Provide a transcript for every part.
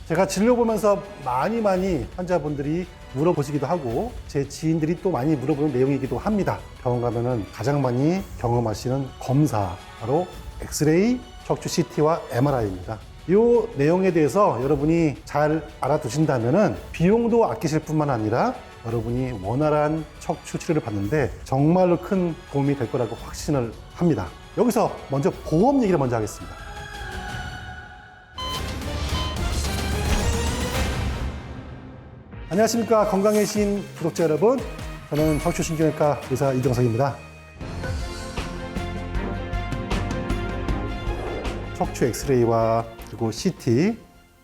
제가 진료 보면서 많이 환자분들이 물어보시기도 하고 제 지인들이 또 많이 물어보는 내용이기도 합니다. 병원 가면은 가장 많이 경험하시는 검사, 바로 엑스레이, 척추 CT와 MRI입니다. 이 내용에 대해서 여러분이 잘 알아두신다면은 비용도 아끼실 뿐만 아니라 여러분이 원활한 척추 치료를 받는데 정말로 큰 도움이 될 거라고 확신을 합니다. 여기서 먼저 보험 얘기를 먼저 하겠습니다. 안녕하십니까, 건강의 신 구독자 여러분. 저는 척추신경외과 의사 이정석입니다. 척추 엑스레이와 그리고 CT,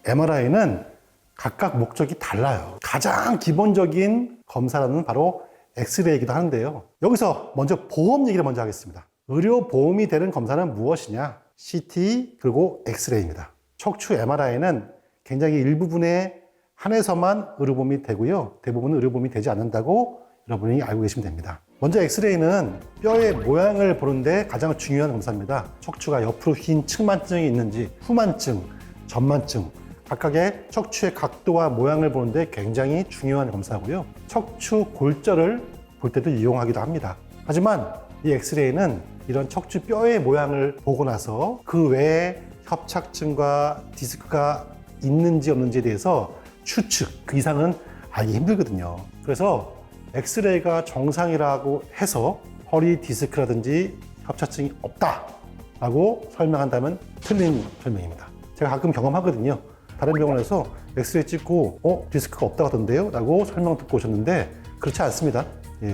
MRI는 각각 목적이 달라요. 가장 기본적인 검사는 바로 엑스레이이기도 하는데요. 여기서 먼저 보험 얘기를 먼저 하겠습니다. 의료 보험이 되는 검사는 무엇이냐? CT 그리고 엑스레이입니다. 척추 MRI는 굉장히 일부분에 한해서만 의료보험이 되고요. 대부분은 의료보험이 되지 않는다고 여러분이 알고 계시면 됩니다. 먼저 엑스레이는 뼈의 모양을 보는데 가장 중요한 검사입니다. 척추가 옆으로 휜 측만증이 있는지, 후만증, 전만증, 각각의 척추의 각도와 모양을 보는데 굉장히 중요한 검사고요. 척추 골절을 볼 때도 이용하기도 합니다. 하지만 이 엑스레이는 이런 척추 뼈의 모양을 보고 나서 그 외에 협착증과 디스크가 있는지 없는지에 대해서 추측, 그 이상은 알기 힘들거든요. 그래서 엑스레이가 정상이라고 해서 허리 디스크라든지 협착증이 없다라고 설명한다면 틀린 설명입니다. 제가 가끔 경험하거든요. 다른 병원에서 엑스레이 찍고 디스크가 없다고 하던데요? 라고 설명 듣고 오셨는데 그렇지 않습니다.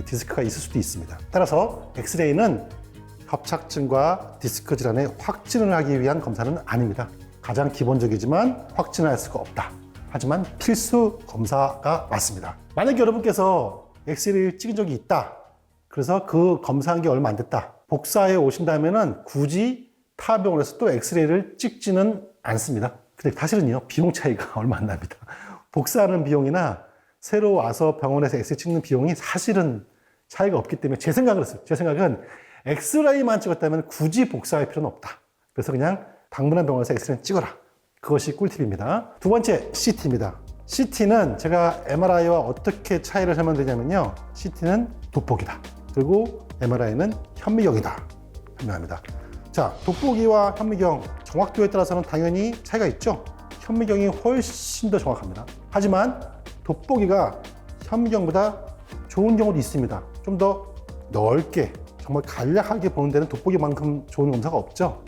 디스크가 있을 수도 있습니다. 따라서 엑스레이는 협착증과 디스크 질환의 확진을 하기 위한 검사는 아닙니다. 가장 기본적이지만 확진할 수가 없다. 하지만 필수 검사가 맞습니다. 만약에 여러분께서 엑스레이를 찍은 적이 있다. 그래서 그 검사한 게 얼마 안 됐다. 복사해 오신다면은 굳이 타 병원에서 또 엑스레이를 찍지는 않습니다. 근데 사실은요, 비용 차이가 얼마 안 납니다. 복사하는 비용이나 새로 와서 병원에서 엑스레이 찍는 비용이 사실은 차이가 없기 때문에 제 생각은 엑스레이만 찍었다면 굳이 복사할 필요는 없다. 그래서 그냥 방문한 병원에서 엑스레이 찍어라. 그것이 꿀팁입니다. 두 번째, CT입니다. CT는 제가 MRI와 어떻게 차이를 설명드리냐면요. CT는 돋보기다. 그리고 MRI는 현미경이다. 설명합니다. 자, 돋보기와 현미경 정확도에 따라서는 당연히 차이가 있죠. 현미경이 훨씬 더 정확합니다. 하지만 돋보기가 현미경보다 좋은 경우도 있습니다. 좀 더 넓게, 정말 간략하게 보는 데는 돋보기만큼 좋은 검사가 없죠.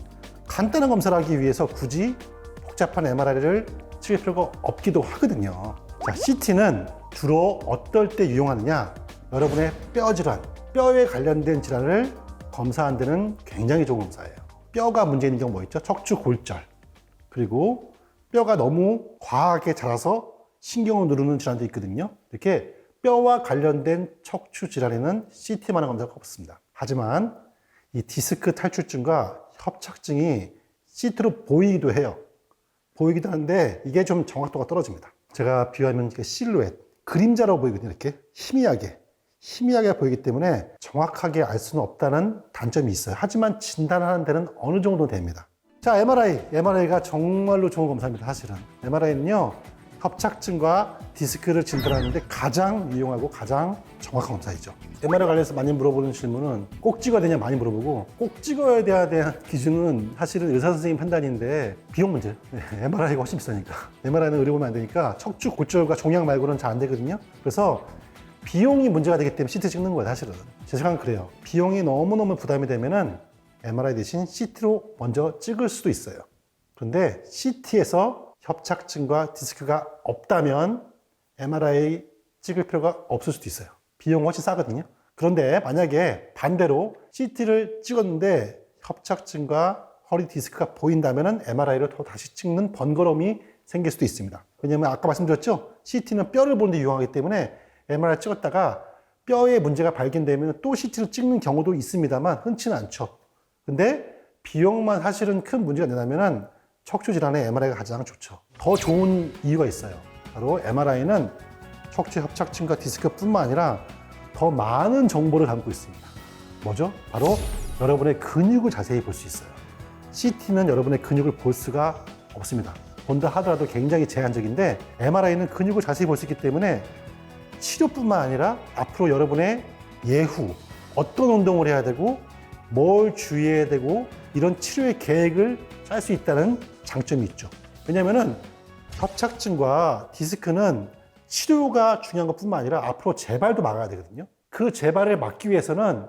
간단한 검사를 하기 위해서 굳이 복잡한 MRI를 찍을 필요가 없기도 하거든요. 자, CT는 주로 어떨 때 유용하느냐? 여러분의 뼈 질환, 뼈에 관련된 질환을 검사하는 데는 굉장히 좋은 검사예요. 뼈가 문제 있는 경우 뭐 있죠? 척추 골절. 그리고 뼈가 너무 과하게 자라서 신경을 누르는 질환도 있거든요. 이렇게 뼈와 관련된 척추 질환에는 CT만한 검사가 없습니다. 하지만 이 디스크 탈출증과 협착증이 CT로 보이기도 해요. 보이기도 하는데 이게 좀 정확도가 떨어집니다. 제가 비유하면 실루엣, 그림자로 보이거든요. 이렇게 희미하게 보이기 때문에 정확하게 알 수는 없다는 단점이 있어요. 하지만 진단하는 데는 어느 정도 됩니다. 자, MRI가 정말로 좋은 검사입니다. 사실은 MRI는요, 협착증과 디스크를 진단하는데 가장 유용하고 가장 정확한 검사이죠. MRI 관련해서 많이 물어보는 질문은 꼭 찍어야 되냐 많이 물어보고, 꼭 찍어야 대한 기준은 사실은 의사 선생님 판단인데 비용 문제. MRI가 훨씬 비싸니까. MRI는 의료보험이 안 되니까 척추 골절과 종양 말고는 잘 안 되거든요. 그래서 비용이 문제가 되기 때문에 CT 찍는 거예요. 사실은 제 생각은 그래요. 비용이 너무너무 부담이 되면은 MRI 대신 CT로 먼저 찍을 수도 있어요. 그런데 CT에서 협착증과 디스크가 없다면 MRI 찍을 필요가 없을 수도 있어요. 비용이 훨씬 싸거든요. 그런데 만약에 반대로 CT를 찍었는데 협착증과 허리 디스크가 보인다면 MRI를 또 다시 찍는 번거로움이 생길 수도 있습니다. 왜냐하면 아까 말씀드렸죠? CT는 뼈를 보는 데 유용하기 때문에 MRI 찍었다가 뼈에 문제가 발견되면 또 CT를 찍는 경우도 있습니다만 흔치는 않죠. 근데 비용만 사실은 큰 문제가 되냐면 척추 질환에 MRI가 가장 좋죠. 더 좋은 이유가 있어요. 바로 MRI는 척추 협착증과 디스크뿐만 아니라 더 많은 정보를 담고 있습니다. 뭐죠? 바로 여러분의 근육을 자세히 볼 수 있어요. CT는 여러분의 근육을 볼 수가 없습니다. 본다 하더라도 굉장히 제한적인데 MRI는 근육을 자세히 볼 수 있기 때문에 치료뿐만 아니라 앞으로 여러분의 예후, 어떤 운동을 해야 되고 뭘 주의해야 되고 이런 치료의 계획을 짤 수 있다는 장점이 있죠. 왜냐하면 협착증과 디스크는 치료가 중요한 것뿐만 아니라 앞으로 재발도 막아야 되거든요. 그 재발을 막기 위해서는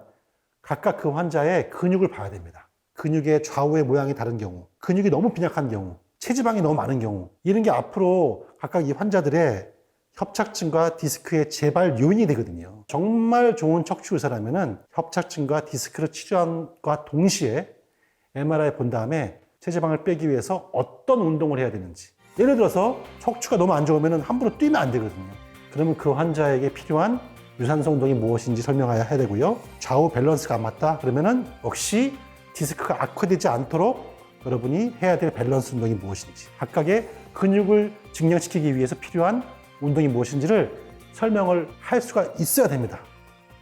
각각 그 환자의 근육을 봐야 됩니다. 근육의 좌우의 모양이 다른 경우, 근육이 너무 빈약한 경우, 체지방이 너무 많은 경우, 이런 게 앞으로 각각 이 환자들의 협착증과 디스크의 재발 요인이 되거든요. 정말 좋은 척추 의사라면은 협착증과 디스크를 치료함과 동시에 MRI 본 다음에 체지방을 빼기 위해서 어떤 운동을 해야 되는지. 예를 들어서 척추가 너무 안 좋으면 함부로 뛰면 안 되거든요. 그러면 그 환자에게 필요한 유산소 운동이 무엇인지 설명해야 되고요. 좌우 밸런스가 안 맞다 그러면은 역시 디스크가 악화되지 않도록 여러분이 해야 될 밸런스 운동이 무엇인지, 각각의 근육을 증량시키기 위해서 필요한 운동이 무엇인지를 설명을 할 수가 있어야 됩니다.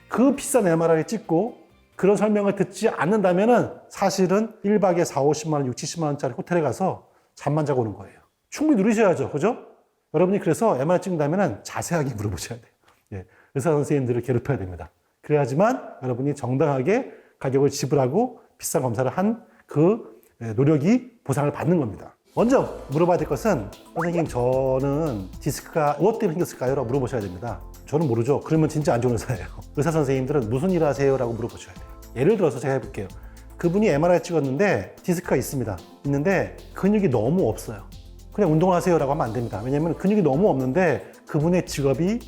그 비싼 MRI를 찍고 그런 설명을 듣지 않는다면은 사실은 1박에 4, 50만 원, 6, 70만 원짜리 호텔에 가서 잠만 자고 오는 거예요. 충분히 누리셔야죠. 그죠? 여러분이 그래서 MRI 찍는다면은 자세하게 물어보셔야 돼요. 예, 의사 선생님들을 괴롭혀야 됩니다. 그래야지만 여러분이 정당하게 가격을 지불하고 비싼 검사를 한 그 노력이 보상을 받는 겁니다. 먼저 물어봐야 될 것은, 선생님 저는 디스크가 무엇 때문에 생겼을까요? 라고 물어보셔야 됩니다. 저는 모르죠. 그러면 진짜 안 좋은 의사예요. 의사 선생님들은 무슨 일 하세요? 라고 물어보셔야 돼요. 예를 들어서 제가 해볼게요. 그분이 MRI 찍었는데 디스크가 있습니다. 있는데 근육이 너무 없어요. 그냥 운동을 하세요 라고 하면 안 됩니다. 왜냐면 근육이 너무 없는데 그분의 직업이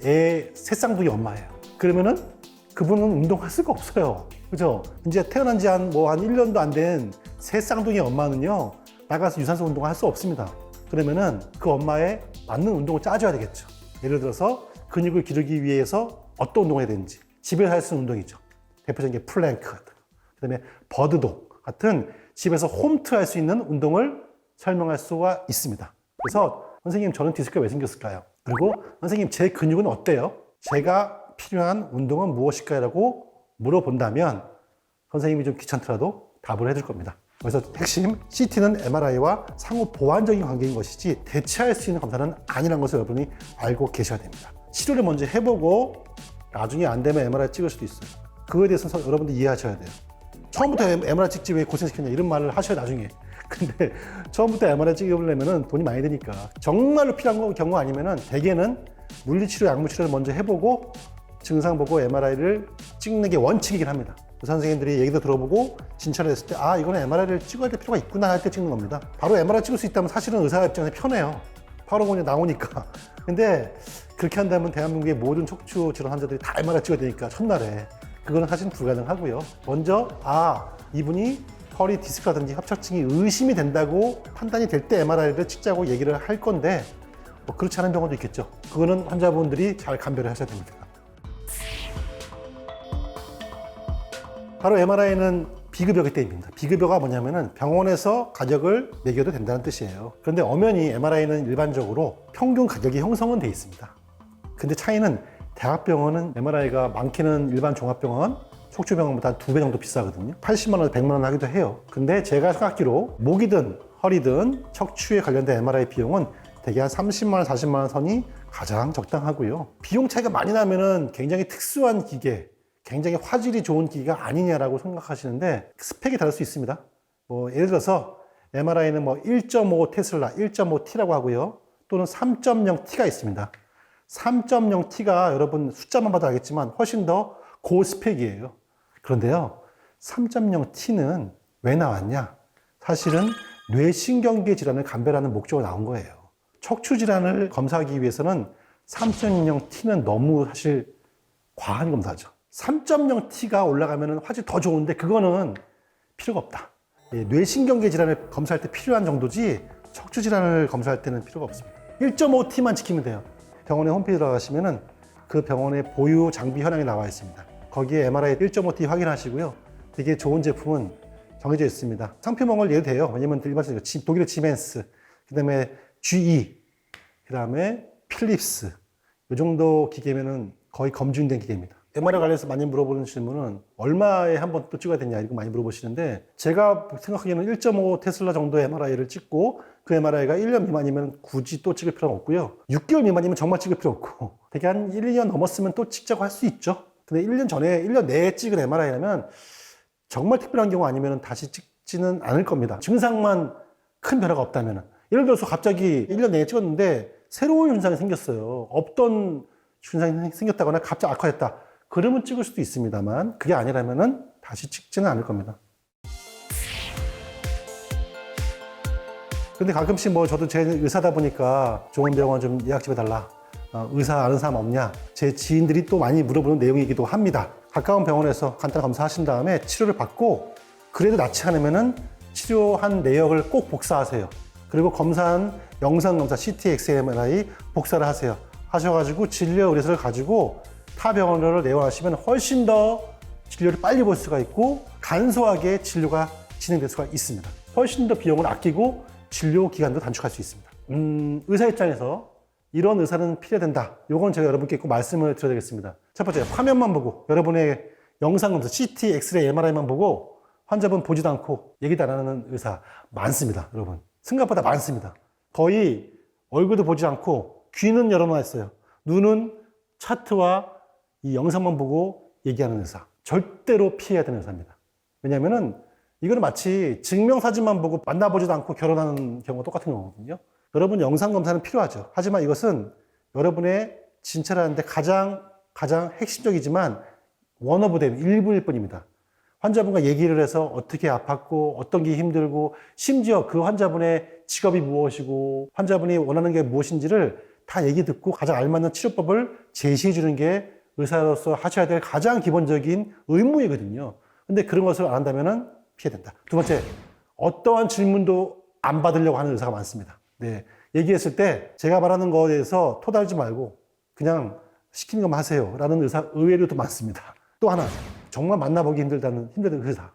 애 새쌍둥이 엄마예요. 그러면은 그분은 운동할 수가 없어요. 그죠? 이제 태어난 지 한 1년도 안 된 새쌍둥이 엄마는요, 나가서 유산소 운동을 할 수 없습니다. 그러면은 그 엄마에 맞는 운동을 짜줘야 되겠죠. 예를 들어서 근육을 기르기 위해서 어떤 운동을 해야 되는지, 집에서 할 수 있는 운동이죠. 대표적인 게 플랭크 같은 거, 그다음에 버드독 같은 집에서 홈트 할 수 있는 운동을 설명할 수가 있습니다. 그래서 선생님 저는 디스크가 왜 생겼을까요? 그리고 선생님 제 근육은 어때요? 제가 필요한 운동은 무엇일까요? 라고 물어본다면 선생님이 좀 귀찮더라도 답을 해줄 겁니다. 그래서 핵심, CT는 MRI와 상호 보완적인 관계인 것이지 대체할 수 있는 검사는 아니라는 것을 여러분이 알고 계셔야 됩니다. 치료를 먼저 해보고 나중에 안 되면 MRI 찍을 수도 있어요. 그거에 대해서 여러분들 이해하셔야 돼요. 처음부터 MRI 찍지 왜 고생시켰냐 이런 말을 하셔야 나중에. 근데 처음부터 MRI 찍으려면 돈이 많이 드니까 정말로 필요한 경우 아니면은 대개는 물리치료, 약물치료를 먼저 해보고 증상 보고 MRI를 찍는 게 원칙이긴 합니다. 의사 선생님들이 얘기도 들어보고 진찰을 했을 때 이거는 MRI를 찍어야 될 필요가 있구나 할 때 찍는 겁니다. 바로 MRI 찍을 수 있다면 사실은 의사 입장에서 편해요. 바로 그냥 나오니까. 근데 그렇게 한다면 대한민국의 모든 척추 질환 환자들이 다 MRI 찍어야 되니까 첫날에 그거는 사실은 불가능하고요. 먼저 이분이 허리 디스크라든지 협착증이 의심이 된다고 판단이 될 때 MRI를 찍자고 얘기를 할 건데 그렇지 않은 병원도 있겠죠. 그거는 환자분들이 잘 감별을 하셔야 됩니다. 바로 MRI는 비급여기 때문입니다. 비급여가 뭐냐면은 병원에서 가격을 매겨도 된다는 뜻이에요. 그런데 엄연히 MRI는 일반적으로 평균 가격이 형성은 돼 있습니다. 근데 차이는 대학병원은 MRI가 많게는 일반 종합병원, 척추병원보다 한 2배 정도 비싸거든요. 80만 원, 100만 원 하기도 해요. 근데 제가 생각하기로 목이든 허리든 척추에 관련된 MRI 비용은 대개 한 30만 원, 40만 원 선이 가장 적당하고요. 비용 차이가 많이 나면은 굉장히 특수한 기계, 굉장히 화질이 좋은 기기가 아니냐라고 생각하시는데 스펙이 다를 수 있습니다. 예를 들어서 MRI는 1.5 테슬라, 1.5T라고 하고요. 또는 3.0T가 있습니다. 3.0T가 여러분 숫자만 봐도 알겠지만 훨씬 더 고스펙이에요. 그런데요, 3.0T는 왜 나왔냐? 사실은 뇌신경계 질환을 감별하는 목적으로 나온 거예요. 척추 질환을 검사하기 위해서는 3.0T는 너무 사실 과한 검사죠. 3.0T가 올라가면 화질이 더 좋은데 그거는 필요가 없다. 뇌신경계 질환을 검사할 때 필요한 정도지 척추 질환을 검사할 때는 필요가 없습니다. 1.5T만 지키면 돼요. 병원에 홈페이지 들어가시면은 그 병원의 보유 장비 현황이 나와 있습니다. 거기에 MRI 1.5T 확인하시고요. 되게 좋은 제품은 정해져 있습니다. 상표명을 내도 돼요. 왜냐면 일반적으로 독일의 지멘스, 그 다음에 GE, 그 다음에 필립스, 이 정도 기계면은 거의 검증된 기계입니다. MRI 관련해서 많이 물어보는 질문은 얼마에 한 번 또 찍어야 되냐 이거 많이 물어보시는데 제가 생각하기에는 1.5 테슬라 정도의 MRI를 찍고 그 MRI가 1년 미만이면 굳이 또 찍을 필요는 없고요. 6개월 미만이면 정말 찍을 필요 없고, 되게 한 1년 넘었으면 또 찍자고 할 수 있죠. 근데 1년 내에 찍은 MRI라면 정말 특별한 경우 아니면 다시 찍지는 않을 겁니다. 증상만 큰 변화가 없다면. 예를 들어서 갑자기 1년 내에 찍었는데 새로운 현상이 생겼어요. 없던 증상이 생겼다거나 갑자기 악화됐다. 그러면 찍을 수도 있습니다만 그게 아니라면 다시 찍지는 않을 겁니다. 근데 가끔씩 뭐 저도 제 의사다 보니까 좋은 병원 좀 예약 좀 해달라. 의사 아는 사람 없냐? 제 지인들이 또 많이 물어보는 내용이기도 합니다. 가까운 병원에서 간단한 검사하신 다음에 치료를 받고 그래도 낫지 않으면은 치료한 내역을 꼭 복사하세요. 그리고 검사한 영상검사 CT, MRI 복사를 하세요. 하셔가지고 진료 의뢰서를 가지고 타 병원으로 내원하시면 훨씬 더 진료를 빨리 볼 수가 있고 간소하게 진료가 진행될 수가 있습니다. 훨씬 더 비용을 아끼고 진료 기간도 단축할 수 있습니다. 의사 입장에서 이런 의사는 필요된다. 요건 제가 여러분께 꼭 말씀을 드려야 되겠습니다. 첫 번째, 화면만 보고 여러분의 영상검사, CT, 엑스레이, MRI만 보고 환자분 보지도 않고 얘기도 안 하는 의사 많습니다, 여러분. 생각보다 많습니다. 거의 얼굴도 보지 않고 귀는 열어놔 있어요. 눈은 차트와 이 영상만 보고 얘기하는 의사. 절대로 피해야 되는 의사입니다. 왜냐면은 이거는 마치 증명사진만 보고 만나보지도 않고 결혼하는 경우가 똑같은 거거든요. 여러분 영상검사는 필요하죠. 하지만 이것은 여러분의 진찰을 하는데 가장 핵심적이지만 원 오브 댐, 일부일 뿐입니다. 환자분과 얘기를 해서 어떻게 아팠고 어떤 게 힘들고 심지어 그 환자분의 직업이 무엇이고 환자분이 원하는 게 무엇인지를 다 얘기 듣고 가장 알맞는 치료법을 제시해 주는 게 의사로서 하셔야 될 가장 기본적인 의무이거든요. 근데 그런 것을 안 한다면은 피해된다. 두 번째, 어떠한 질문도 안 받으려고 하는 의사가 많습니다. 네. 얘기했을 때 제가 말하는 거에 대해서 토달지 말고 그냥 시키는 것만 하세요. 라는 의사 의외로 또 많습니다. 또 하나, 정말 만나보기 힘든 의사.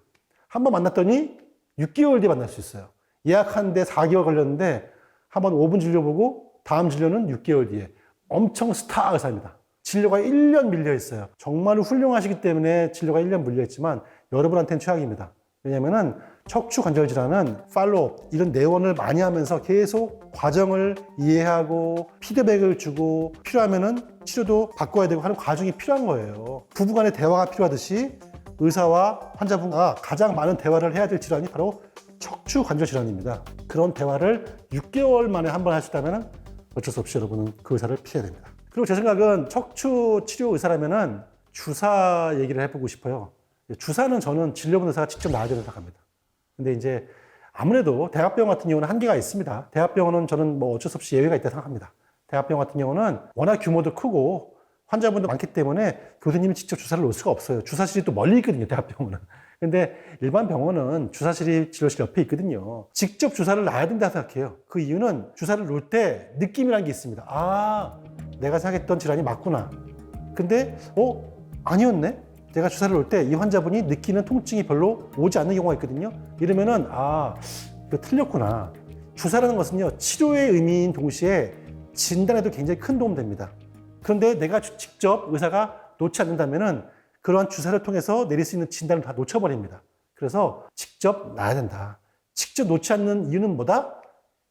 한번 만났더니 6개월 뒤에 만날 수 있어요. 예약하는데 4개월 걸렸는데 한번 5분 진료 보고 다음 진료는 6개월 뒤에. 엄청 스타 의사입니다. 진료가 1년 밀려 있어요. 정말 훌륭하시기 때문에 진료가 1년 밀려 있지만 여러분한테는 최악입니다. 왜냐면은 척추 관절 질환은 팔로업 이런 내원을 많이 하면서 계속 과정을 이해하고 피드백을 주고 필요하면은 치료도 바꿔야 되고 하는 과정이 필요한 거예요. 부부간의 대화가 필요하듯이 의사와 환자분과 가장 많은 대화를 해야 될 질환이 바로 척추 관절 질환입니다. 그런 대화를 6개월 만에 한 번 하시다면은 어쩔 수 없이 여러분은 그 의사를 피해야 됩니다. 그리고 제 생각은 척추 치료 의사라면은 주사 얘기를 해보고 싶어요. 주사는 저는 진료본 의사가 직접 놔야 된다고 생각합니다. 근데 이제 아무래도 대학병원 같은 경우는 한계가 있습니다. 대학병원은 저는 뭐 어쩔 수 없이 예외가 있다고 생각합니다. 대학병원 같은 경우는 워낙 규모도 크고 환자분도 많기 때문에 교수님이 직접 주사를 놓을 수가 없어요. 주사실이 또 멀리 있거든요, 대학병원은. 근데 일반 병원은 주사실이 진료실 옆에 있거든요. 직접 주사를 놔야 된다고 생각해요. 그 이유는 주사를 놓을 때 느낌이라는 게 있습니다. 아, 내가 생각했던 질환이 맞구나. 근데 아니었네? 내가 주사를 놓을 때 이 환자분이 느끼는 통증이 별로 오지 않는 경우가 있거든요. 이러면은 이거 틀렸구나. 주사라는 것은요, 치료의 의미인 동시에 진단에도 굉장히 큰 도움 됩니다. 그런데 내가 직접 의사가 놓지 않는다면은 그러한 주사를 통해서 내릴 수 있는 진단을 다 놓쳐버립니다. 그래서 직접 놔야 된다. 직접 놓지 않는 이유는 뭐다?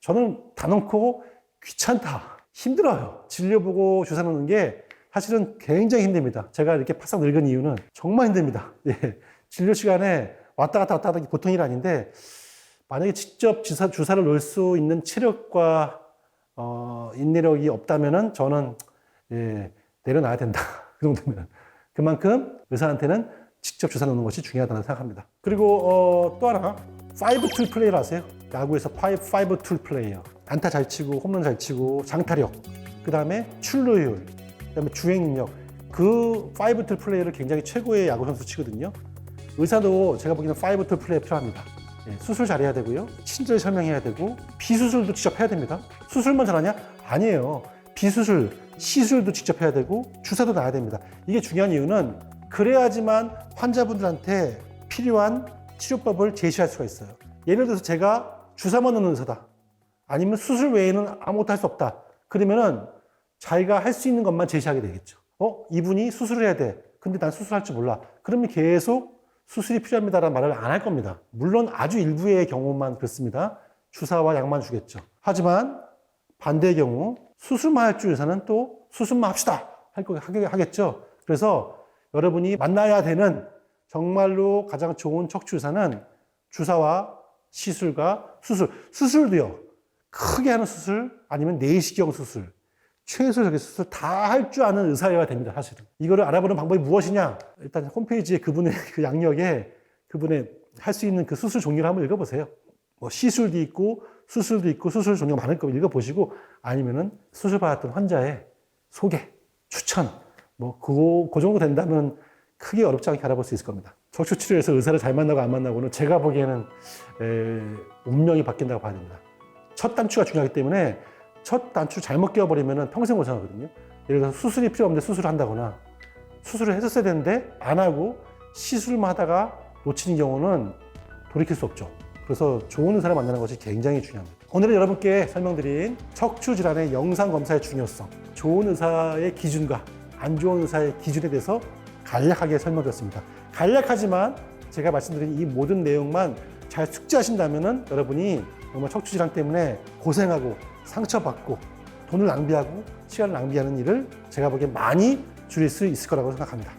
저는 단언코 귀찮다. 힘들어요. 진료 보고 주사 놓는 게 사실은 굉장히 힘듭니다. 제가 이렇게 바싹 늙은 이유는 정말 힘듭니다. 예. 진료 시간에 왔다 갔다 하는 게 보통 일 아닌데 만약에 직접 주사를 놓을 수 있는 체력과 인내력이 없다면은 저는 내려놔야 된다. 그 정도면. 그만큼 의사한테는 직접 주사 놓는 것이 중요하다고 생각합니다. 그리고 또 하나 5툴 플레이를 아세요? 야구에서 5툴 플레이요. 안타 잘 치고 홈런 잘 치고 장타력, 그 다음에 출루율, 그 다음에 주행 능력. 그 5툴 플레이를 굉장히 최고의 야구 선수 치거든요. 의사도 제가 보기에는 5툴 플레이 필요합니다. 수술 잘해야 되고요. 친절 설명해야 되고 비수술도 직접 해야 됩니다. 수술만 잘하냐? 아니에요. 비수술, 시술도 직접 해야 되고 주사도 놔야 됩니다. 이게 중요한 이유는 그래야지만 환자분들한테 필요한 치료법을 제시할 수가 있어요. 예를 들어서 제가 주사만 놓는 의사다. 아니면 수술 외에는 아무것도 할 수 없다. 그러면은 자기가 할 수 있는 것만 제시하게 되겠죠. 이분이 수술을 해야 돼. 근데 난 수술할 줄 몰라. 그러면 계속 수술이 필요합니다라는 말을 안 할 겁니다. 물론 아주 일부의 경우만 그렇습니다. 주사와 약만 주겠죠. 하지만 반대의 경우 수술만 할 줄 의사는 또 수술만 합시다 하겠죠. 그래서 여러분이 만나야 되는 정말로 가장 좋은 척추 의사는 주사와 시술과 수술도요. 크게 하는 수술 아니면 내시경 수술, 최소적인 수술 다 할 줄 아는 의사여야 됩니다. 사실은. 이거를 알아보는 방법이 무엇이냐? 일단 홈페이지에 그분의 그 양력에 그분의 할 수 있는 그 수술 종류를 한번 읽어보세요. 뭐 시술도 있고 수술도 있고 수술 종류가 많을 거면 읽어보시고 아니면은 수술 받았던 환자의 소개, 추천 뭐 그 정도 된다면 크게 어렵지 않게 알아볼 수 있을 겁니다. 척추 치료에서 의사를 잘 만나고 안 만나고는 제가 보기에는 운명이 바뀐다고 봐야 됩니다. 첫 단추가 중요하기 때문에 첫 단추 잘못 끼워버리면 평생 고생하거든요. 예를 들어서 수술이 필요 없는데 수술을 한다거나 수술을 했었어야 되는데 안 하고 시술만 하다가 놓치는 경우는 돌이킬 수 없죠. 그래서 좋은 의사를 만나는 것이 굉장히 중요합니다. 오늘은 여러분께 설명드린 척추 질환의 영상 검사의 중요성, 좋은 의사의 기준과 안 좋은 의사의 기준에 대해서 간략하게 설명드렸습니다. 간략하지만 제가 말씀드린 이 모든 내용만 잘 숙지하신다면 여러분이 정말 척추 질환 때문에 고생하고 상처받고 돈을 낭비하고 시간을 낭비하는 일을 제가 보기엔 많이 줄일 수 있을 거라고 생각합니다.